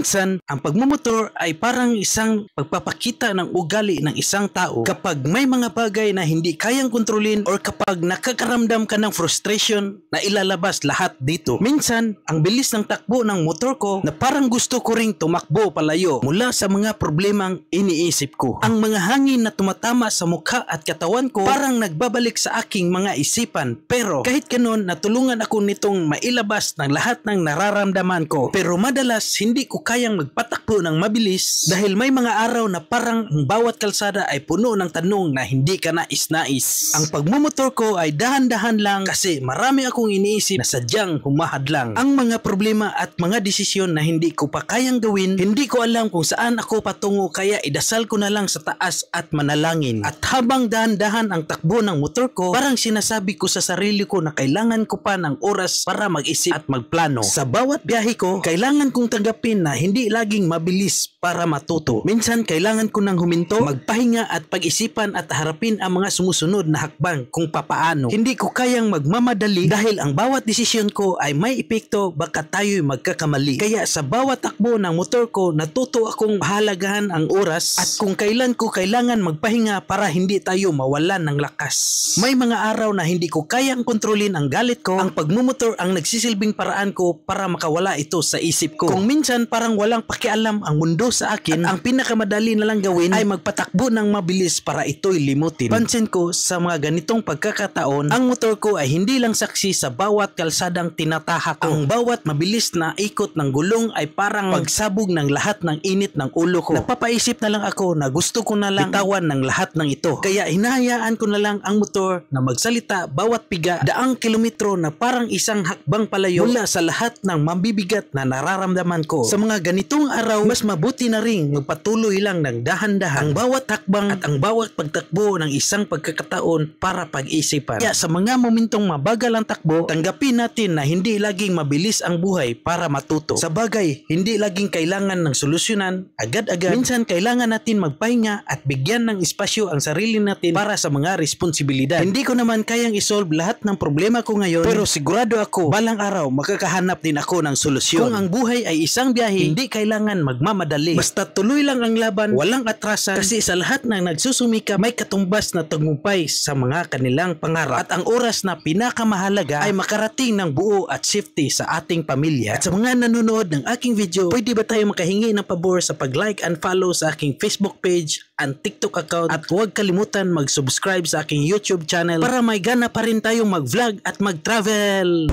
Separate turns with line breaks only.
Minsan, ang pagmumotor ay parang isang pagpapakita ng ugali ng isang tao kapag may mga bagay na hindi kayang kontrolin or kapag nakakaramdam ka ng frustration na ilalabas lahat dito. Minsan, ang bilis ng takbo ng motor ko na parang gusto ko ring tumakbo palayo mula sa mga problemang iniisip ko. Ang mga hangin na tumatama sa mukha at katawan ko parang nagbabalik sa aking mga isipan, pero kahit ganun natulungan ako nitong mailabas ng lahat ng nararamdaman ko. Pero madalas hindi ko kayang magpatakbo ng mabilis dahil may mga araw na parang ang bawat kalsada ay puno ng tanong na hindi ka nais-nais. Ang pagmumotor ko ay dahan-dahan lang kasi marami akong iniisip na sadyang humahadlang. Ang mga problema at mga desisyon na hindi ko pa kayang gawin, hindi ko alam kung saan ako patungo kaya idasal ko na lang sa taas at manalangin. At habang dahan-dahan ang takbo ng motor ko, parang sinasabi ko sa sarili ko na kailangan ko pa ng oras para mag-isip at magplano. Sa bawat biyahe ko, kailangan kong tanggapin na hindi laging mabilis para matuto. Minsan kailangan ko nang huminto, magpahinga at pag-isipan at harapin ang mga sumusunod na hakbang kung papaano. Hindi ko kayang magmamadali dahil ang bawat desisyon ko ay may epekto baka tayo'y magkakamali. Kaya sa bawat takbo ng motor ko, natuto akong pahalagahan ang oras at kung kailan ko kailangan magpahinga para hindi tayo mawalan ng lakas. May mga araw na hindi ko kayang kontrolin ang galit ko, ang pagmumotor ang nagsisilbing paraan ko para makawala ito sa isip ko. Kung minsan parang walang pakialam ang mundo sa akin, ang pinakamadali na lang gawin ay magpatakbo ng mabilis para ito'y limutin. Pansin ko sa mga ganitong pagkakataon, ang motor ko ay hindi lang saksi sa bawat kalsadang tinatahak ko. Ang bawat mabilis na ikot ng gulong ay parang pagsabog ng lahat ng init ng ulo ko. Napapaisip na lang ako na gusto ko na lang bitawan ng lahat ng ito. Kaya hinahayaan ko na lang ang motor na magsalita bawat piga, daang kilometro na parang isang hakbang palayo mula sa lahat ng mabibigat na nararamdaman ko. Sa mga ganitong araw, mas mabuti na ring magpatuloy lang ng dahan-dahan ang bawat hakbang at ang bawat pagtakbo ng isang pagkakataon para pag-isipan. Kaya sa mga momentong mabagal ang takbo, tanggapin natin na hindi laging mabilis ang buhay para matuto. Sa bagay, hindi laging kailangan ng solusyonan agad-agad. Minsan kailangan natin magpahinga at bigyan ng espasyo ang sarili natin para sa mga responsibilidad. Hindi ko naman kayang isolve lahat ng problema ko ngayon, pero sigurado ako balang araw makakahanap din ako ng solusyon. Kung ang buhay ay isang biyahe, hindi kailangan magmamadali. Basta tuloy lang ang laban, walang atrasan, kasi sa lahat ng nagsusumikap may katumbas na tagumpay sa mga kanilang pangarap. At ang oras na pinakamahalaga ay makarating ng buo at safety sa ating pamilya. At sa mga nanonood ng aking video, pwede ba tayo makahingi ng pabor sa pag-like and follow sa aking Facebook page and TikTok account, at huwag kalimutan mag-subscribe sa aking YouTube channel para may gana pa rin tayong mag-vlog at mag-travel.